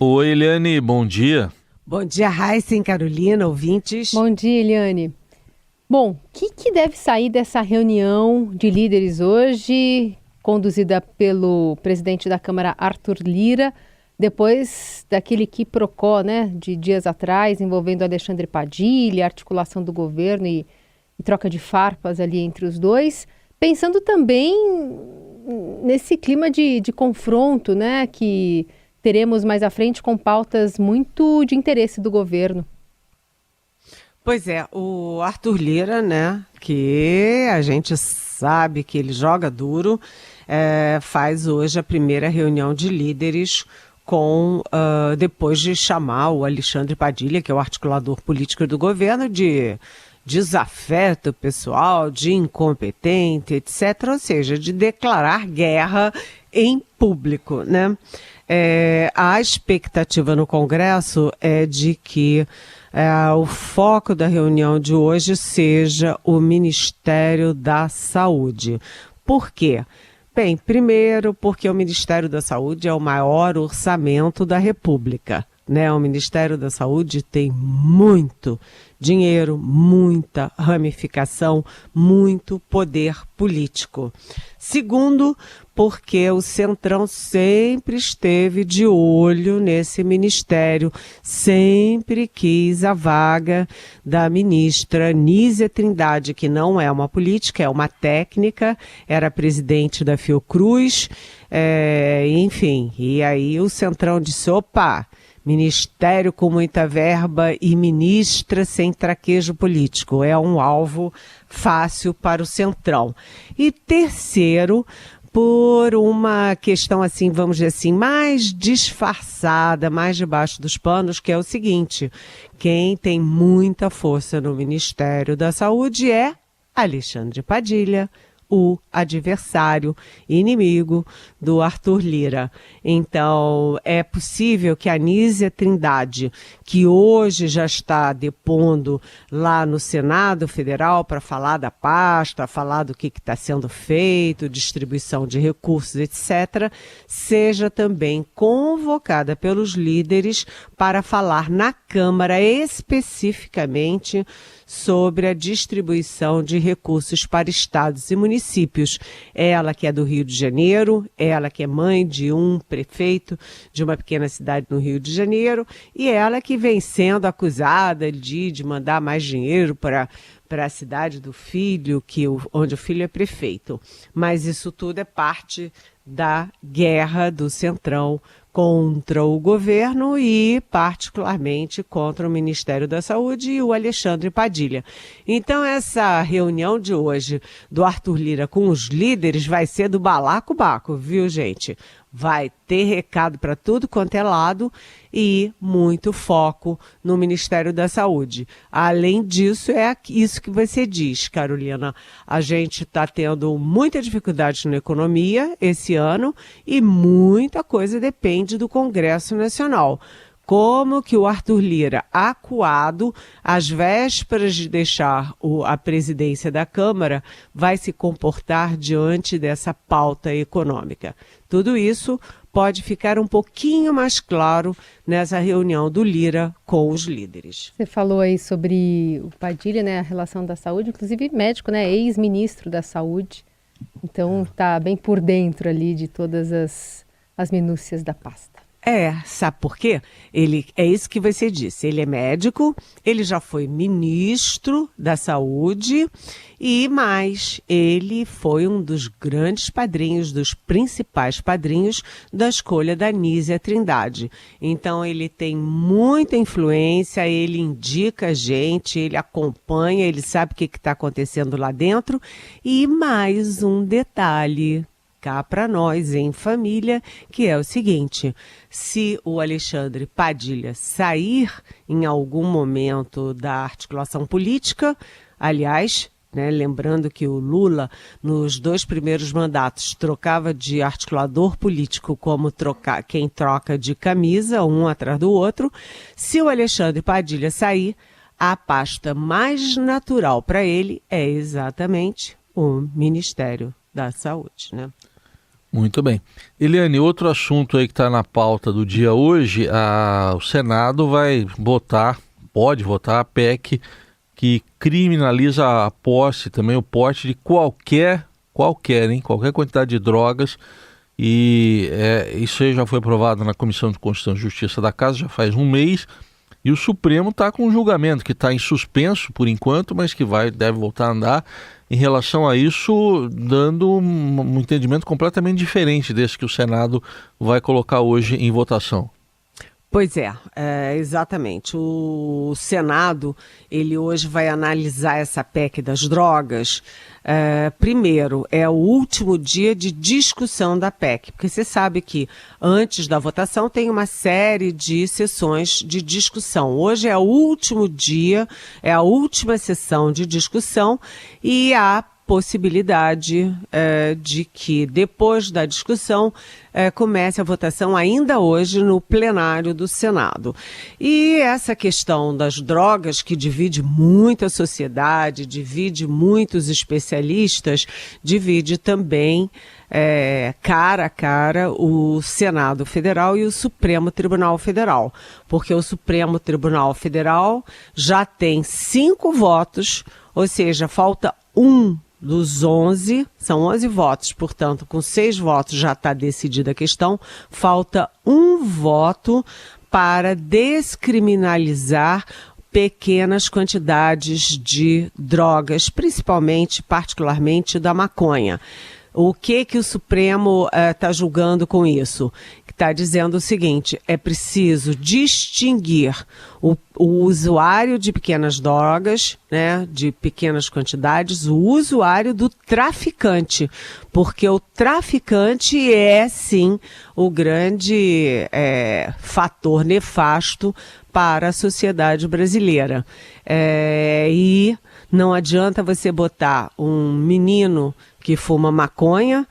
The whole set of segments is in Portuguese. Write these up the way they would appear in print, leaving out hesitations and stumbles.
Oi, Eliane, bom dia. Bom dia, Raíssa e Carolina, ouvintes. Bom dia, Eliane. Bom, o que deve sair dessa reunião de líderes hoje, conduzida pelo presidente da Câmara, Arthur Lira, depois daquele quiprocó, né, de dias atrás, envolvendo Alexandre Padilha, articulação do governo e troca de farpas ali entre os dois, pensando também nesse clima de confronto, né, que teremos mais à frente com pautas muito de interesse do governo. Pois é, o Arthur Lira, né, que a gente sabe que ele joga duro, faz hoje a primeira reunião de líderes depois de chamar o Alexandre Padilha, que é o articulador político do governo, de desafeto pessoal, de incompetente, etc., ou seja, de declarar guerra em público, né? A expectativa no Congresso é de que o foco da reunião de hoje seja o Ministério da Saúde. Por quê? Bem, primeiro porque o Ministério da Saúde é o maior orçamento da República, né? O Ministério da Saúde tem muito dinheiro, muita ramificação, muito poder político. Segundo, porque o Centrão sempre esteve de olho nesse ministério, sempre quis a vaga da ministra Nízia Trindade, que não é uma política, é uma técnica, era presidente da Fiocruz, enfim, e aí o Centrão disse, opa, ministério com muita verba e ministra sem traquejo político. É um alvo fácil para o Centrão. E terceiro, por uma questão assim, vamos dizer assim, mais disfarçada, mais debaixo dos panos, que é o seguinte, quem tem muita força no Ministério da Saúde é Alexandre Padilha, o adversário, inimigo do Arthur Lira. Então, é possível que a Nízia Trindade, que hoje já está depondo lá no Senado Federal para falar da pasta, falar do que está sendo feito, distribuição de recursos, etc., seja também convocada pelos líderes para falar na Câmara especificamente sobre a distribuição de recursos para estados e municípios. Ela que é do Rio de Janeiro, ela que é mãe de um prefeito de uma pequena cidade no Rio de Janeiro, e ela que vem sendo acusada de mandar mais dinheiro para a cidade do filho, onde o filho é prefeito. Mas isso tudo é parte da guerra do Centrão contra o governo e, particularmente, contra o Ministério da Saúde e o Alexandre Padilha. Então, essa reunião de hoje do Arthur Lira com os líderes vai ser do balacobaco, viu, gente? Vai ter recado para tudo quanto é lado e muito foco no Ministério da Saúde. Além disso, é isso que você diz, Carolina. A gente está tendo muita dificuldade na economia esse ano e muita coisa depende do Congresso Nacional. Como que o Arthur Lira, acuado, às vésperas de deixar a presidência da Câmara, vai se comportar diante dessa pauta econômica. Tudo isso pode ficar um pouquinho mais claro nessa reunião do Lira com os líderes. Você falou aí sobre o Padilha, né, a relação da saúde, inclusive médico, né, ex-ministro da Saúde. Então está bem por dentro ali de todas as minúcias da pasta. Sabe por quê? É isso que você disse, ele é médico, ele já foi ministro da Saúde e mais, ele foi um dos grandes padrinhos, dos principais padrinhos da escolha da Nízia Trindade. Então ele tem muita influência, ele indica a gente, ele acompanha, ele sabe o que está acontecendo lá dentro. E mais um detalhe cá para nós em família, que é o seguinte, se o Alexandre Padilha sair em algum momento da articulação política, aliás, né, lembrando que o Lula, nos 2 primeiros mandatos, trocava de articulador político como quem troca de camisa, um atrás do outro, se o Alexandre Padilha sair, a pasta mais natural para ele é exatamente o Ministério da Saúde, né? Muito bem. Eliane, outro assunto aí que está na pauta do dia hoje, o Senado pode votar a PEC que criminaliza a posse, também o porte de qualquer quantidade de drogas. E isso aí já foi aprovado na Comissão de Constituição e Justiça da Casa já faz um mês. E o Supremo está com um julgamento que está em suspenso por enquanto, mas que deve voltar a andar em relação a isso, dando um entendimento completamente diferente desse que o Senado vai colocar hoje em votação. Pois exatamente. O Senado, ele hoje vai analisar essa PEC das drogas. Primeiro, é o último dia de discussão da PEC, porque você sabe que antes da votação tem uma série de sessões de discussão. Hoje é o último dia, é a última sessão de discussão e há possibilidade de que depois da discussão comece a votação ainda hoje no plenário do Senado. E essa questão das drogas, que divide muito a sociedade, divide muitos especialistas, divide também cara a cara o Senado Federal e o Supremo Tribunal Federal, porque o Supremo Tribunal Federal já tem 5 votos, ou seja, falta um dos 11, são 11 votos, portanto, com 6 votos já está decidida a questão, falta um voto para descriminalizar pequenas quantidades de drogas, particularmente da maconha. O que o Supremo está julgando com isso? Está dizendo o seguinte: é preciso distinguir o usuário de pequenas drogas, né, de pequenas quantidades, o usuário do traficante, porque o traficante é, sim, o grande fator nefasto para a sociedade brasileira. E não adianta você botar um menino que fuma maconha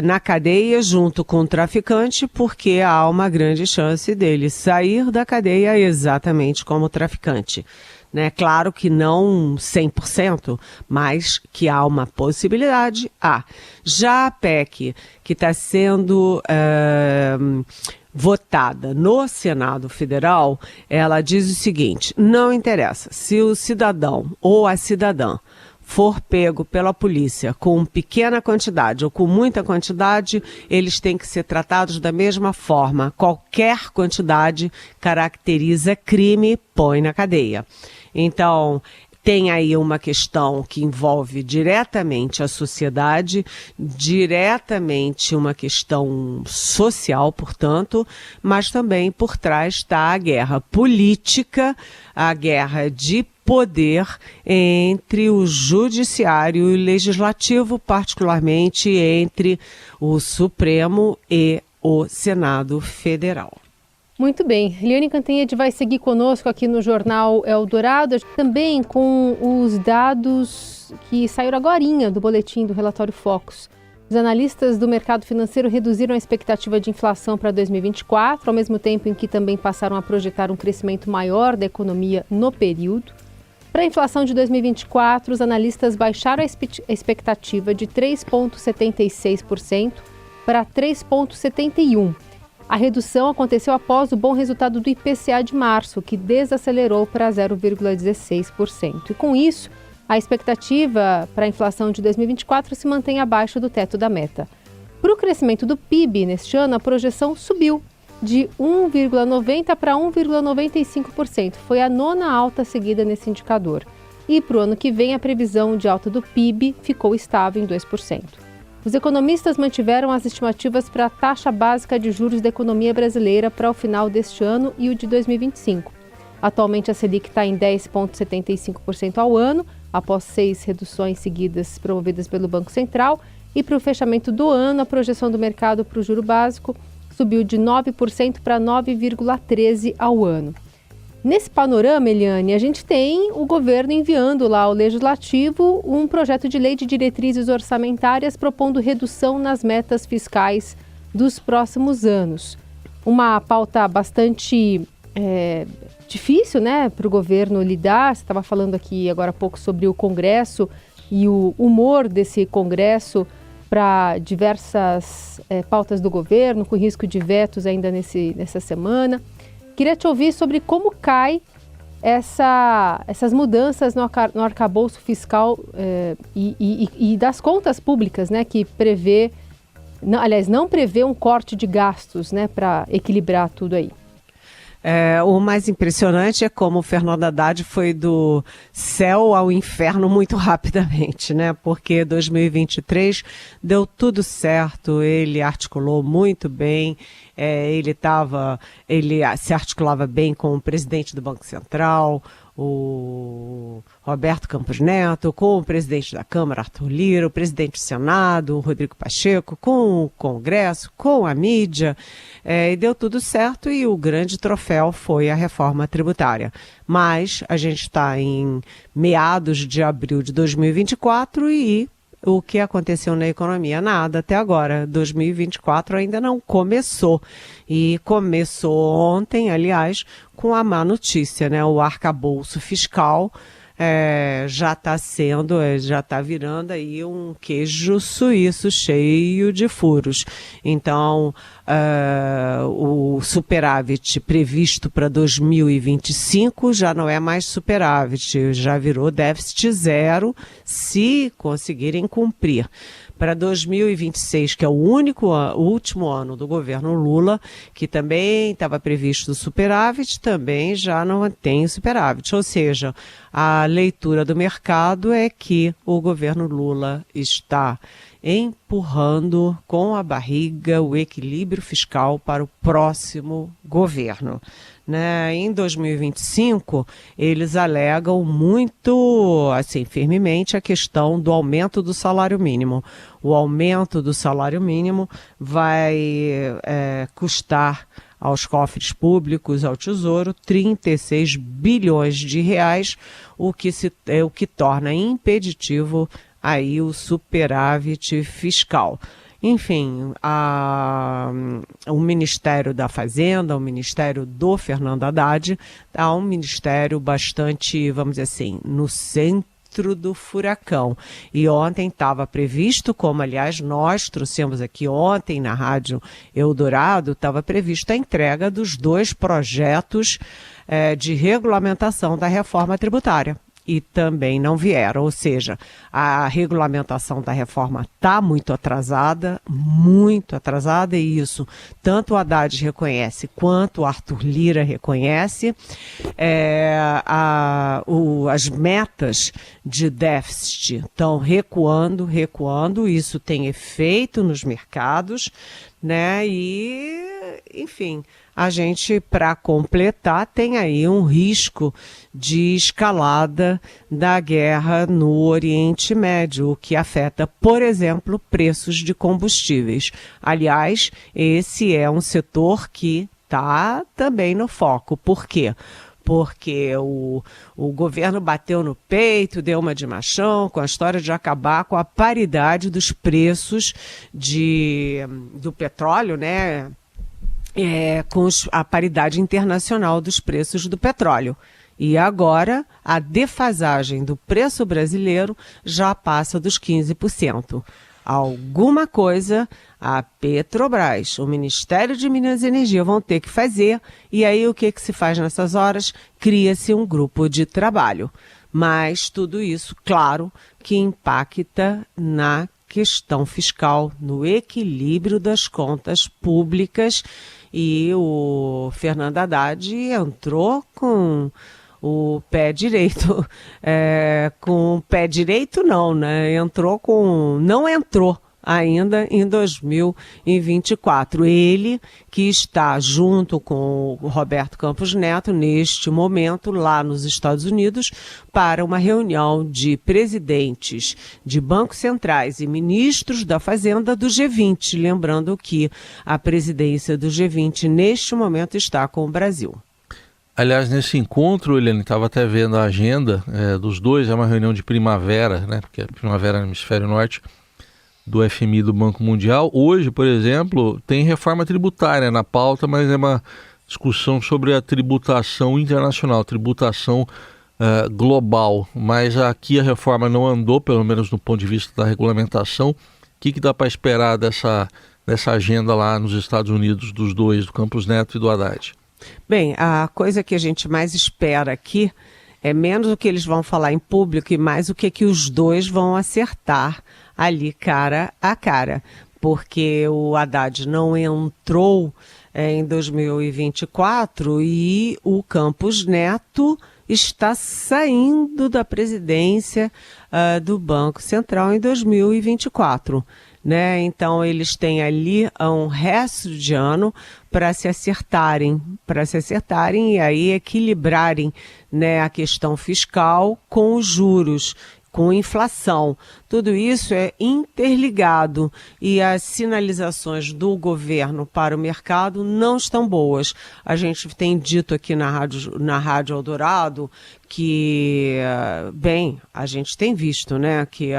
na cadeia junto com o traficante, porque há uma grande chance dele sair da cadeia exatamente como traficante. Né? Claro que não 100%, mas que há uma possibilidade. Já a PEC, que está sendo votada no Senado Federal, ela diz o seguinte: não interessa se o cidadão ou a cidadã for pego pela polícia com pequena quantidade ou com muita quantidade, eles têm que ser tratados da mesma forma. Qualquer quantidade caracteriza crime, põe na cadeia. Então, tem aí uma questão que envolve diretamente a sociedade, diretamente uma questão social, portanto, mas também por trás está a guerra política, a guerra de poder entre o judiciário e o legislativo, particularmente entre o Supremo e o Senado Federal. Muito bem. Eliane Cantanhede vai seguir conosco aqui no Jornal Eldorado, também com os dados que saíram agorinha do boletim do relatório Focus. Os analistas do mercado financeiro reduziram a expectativa de inflação para 2024, ao mesmo tempo em que também passaram a projetar um crescimento maior da economia no período. Para a inflação de 2024, os analistas baixaram a expectativa de 3,76% para 3,71%. A redução aconteceu após o bom resultado do IPCA de março, que desacelerou para 0,16%. E com isso, a expectativa para a inflação de 2024 se mantém abaixo do teto da meta. Para o crescimento do PIB neste ano, a projeção subiu de 1,90% para 1,95%. Foi a 9ª alta seguida nesse indicador. E para o ano que vem, a previsão de alta do PIB ficou estável em 2%. Os economistas mantiveram as estimativas para a taxa básica de juros da economia brasileira para o final deste ano e o de 2025. Atualmente, a Selic está em 10,75% ao ano, após 6 reduções seguidas promovidas pelo Banco Central. E para o fechamento do ano, a projeção do mercado para o juro básico subiu de 9% para 9,13% ao ano. Nesse panorama, Eliane, a gente tem o governo enviando lá ao Legislativo um projeto de lei de diretrizes orçamentárias propondo redução nas metas fiscais dos próximos anos. Uma pauta bastante difícil, né, para o governo lidar. Você estava falando aqui agora há pouco sobre o Congresso e o humor desse Congresso para diversas pautas do governo, com risco de vetos ainda nessa semana. Queria te ouvir sobre como cai essas mudanças no arcabouço fiscal e das contas públicas, né, que prevê, não prevê um corte de gastos, né, para equilibrar tudo aí. O mais impressionante é como o Fernando Haddad foi do céu ao inferno muito rapidamente, né? Porque 2023 deu tudo certo, ele articulou muito bem, ele se articulava bem com o presidente do Banco Central, o Roberto Campos Neto, com o presidente da Câmara, Arthur Lira, o presidente do Senado, o Rodrigo Pacheco, com o Congresso, com a mídia, e deu tudo certo, e o grande troféu foi a reforma tributária. Mas a gente está em meados de abril de 2024 e o que aconteceu na economia? Nada até agora. 2024 ainda não começou. E começou ontem, aliás, com a má notícia, né? O arcabouço fiscal já está virando aí um queijo suíço cheio de furos. Então, o superávit previsto para 2025 já não é mais superávit, já virou déficit zero, se conseguirem cumprir. Para 2026, que é o último ano do governo Lula, que também estava previsto o superávit, também já não tem superávit. Ou seja, a leitura do mercado é que o governo Lula está empurrando com a barriga o equilíbrio fiscal para o próximo governo. Né? Em 2025, eles alegam muito, assim, firmemente a questão do aumento do salário mínimo. O aumento do salário mínimo vai custar aos cofres públicos, ao Tesouro, 36 bilhões de reais, o que torna impeditivo aí o superávit fiscal. Enfim, o Ministério da Fazenda, o Ministério do Fernando Haddad, é um ministério bastante, vamos dizer assim, no centro do furacão. E ontem estava previsto, como aliás nós trouxemos aqui ontem na Rádio Eldorado, estava previsto a entrega dos 2 projetos de regulamentação da reforma tributária. E também não vieram, ou seja, a regulamentação da reforma está muito atrasada, e isso tanto o Haddad reconhece quanto o Arthur Lira reconhece. As metas de déficit estão recuando, isso tem efeito nos mercados, né? E, enfim, a gente, para completar, tem aí um risco de escalada da guerra no Oriente Médio, o que afeta, por exemplo, preços de combustíveis. Aliás, esse é um setor que está também no foco. Por quê? Porque o governo bateu no peito, deu uma de machão com a história de acabar com a paridade dos preços do petróleo, né? Com a paridade internacional dos preços do petróleo. E agora a defasagem do preço brasileiro já passa dos 15%. Alguma coisa a Petrobras, o Ministério de Minas e Energia vão ter que fazer, e aí o que se faz nessas horas? Cria-se um grupo de trabalho. Mas tudo isso, claro, que impacta na questão fiscal, no equilíbrio das contas públicas, e o Fernando Haddad entrou com o pé direito, com o pé direito não, né? Não entrou ainda em 2024. Ele que está junto com o Roberto Campos Neto, neste momento, lá nos Estados Unidos, para uma reunião de presidentes de bancos centrais e ministros da Fazenda do G20. Lembrando que a presidência do G20, neste momento, está com o Brasil. Aliás, nesse encontro, Eliane, estava até vendo a agenda dos dois, é uma reunião de primavera, né? Porque é primavera no hemisfério norte, do FMI do Banco Mundial. Hoje, por exemplo, tem reforma tributária na pauta, mas é uma discussão sobre a tributação internacional, tributação global. Mas aqui a reforma não andou, pelo menos do ponto de vista da regulamentação. O que dá para esperar dessa agenda lá nos Estados Unidos dos dois, do Campos Neto e do Haddad? Bem, a coisa que a gente mais espera aqui é menos o que eles vão falar em público e mais o que os dois vão acertar ali cara a cara. Porque o Haddad não entrou em 2024 e o Campos Neto está saindo da presidência do Banco Central em 2024. Né? Então, eles têm ali um resto de ano para se acertarem e aí equilibrarem, né, a questão fiscal com os juros, com inflação. Tudo isso é interligado e as sinalizações do governo para o mercado não estão boas. A gente tem dito aqui na Rádio Eldorado que, bem, a gente tem visto, né, que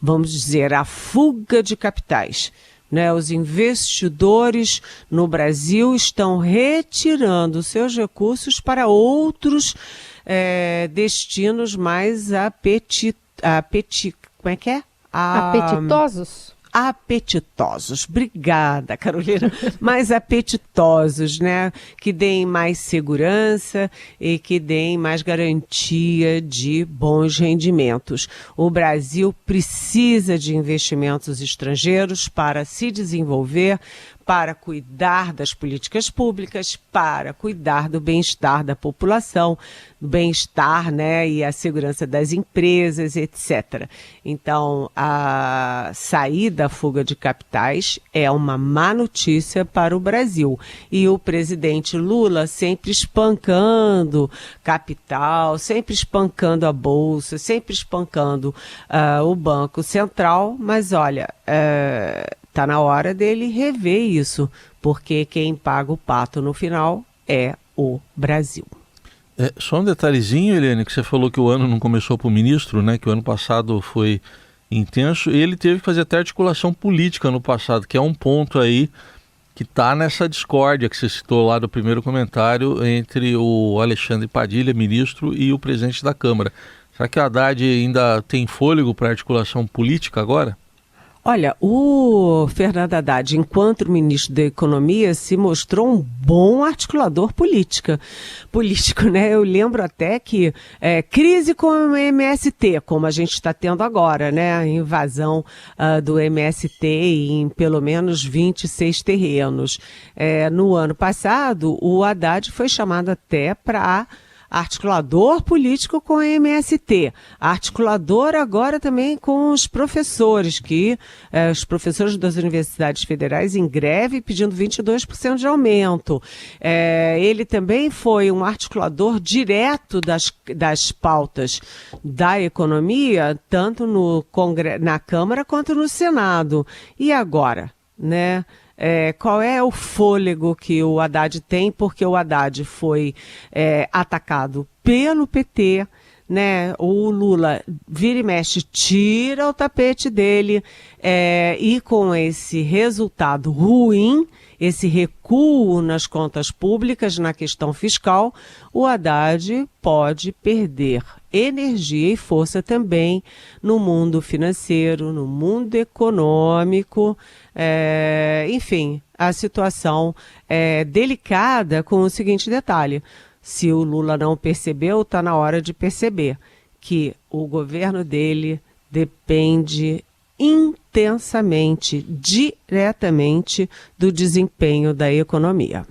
vamos dizer, a fuga de capitais. Né, os investidores no Brasil estão retirando seus recursos para outros destinos mais como é que é? Apetitosos? Apetitosos. Obrigada, Carolina. Mais apetitosos, né? Que deem mais segurança e que deem mais garantia de bons rendimentos. O Brasil precisa de investimentos estrangeiros para se desenvolver, para cuidar das políticas públicas, para cuidar do bem-estar da população, do bem-estar, né, e a segurança das empresas, etc. Então, a saída da fuga de capitais é uma má notícia para o Brasil. E o presidente Lula sempre espancando capital, sempre espancando a Bolsa, sempre espancando o Banco Central, mas olha, está na hora dele rever isso, porque quem paga o pato no final é o Brasil. Só um detalhezinho, Helene, que você falou que o ano não começou para o ministro, né? Que o ano passado foi intenso, e ele teve que fazer até articulação política no passado, que é um ponto aí que está nessa discórdia que você citou lá do primeiro comentário entre o Alexandre Padilha, ministro, e o presidente da Câmara. Será que o Haddad ainda tem fôlego para articulação política agora? Olha, o Fernando Haddad, enquanto ministro da Economia, se mostrou um bom articulador político, né? Eu lembro até que crise com o MST, como a gente está tendo agora, né? A invasão do MST em pelo menos 26 terrenos. No ano passado, o Haddad foi chamado até para articulador político com a MST, articulador agora também com os professores, os professores das universidades federais em greve pedindo 22% de aumento. Ele também foi um articulador direto das pautas da economia, tanto na Câmara quanto no Senado. E agora, né? Qual é o fôlego que o Haddad tem, porque o Haddad foi atacado pelo PT, né? O Lula vira e mexe, tira o tapete dele, e com esse resultado ruim, esse recuo nas contas públicas, na questão fiscal, o Haddad pode perder energia e força também no mundo financeiro, no mundo econômico. Enfim, a situação é delicada com o seguinte detalhe: se o Lula não percebeu, está na hora de perceber que o governo dele depende intensamente, diretamente do desempenho da economia.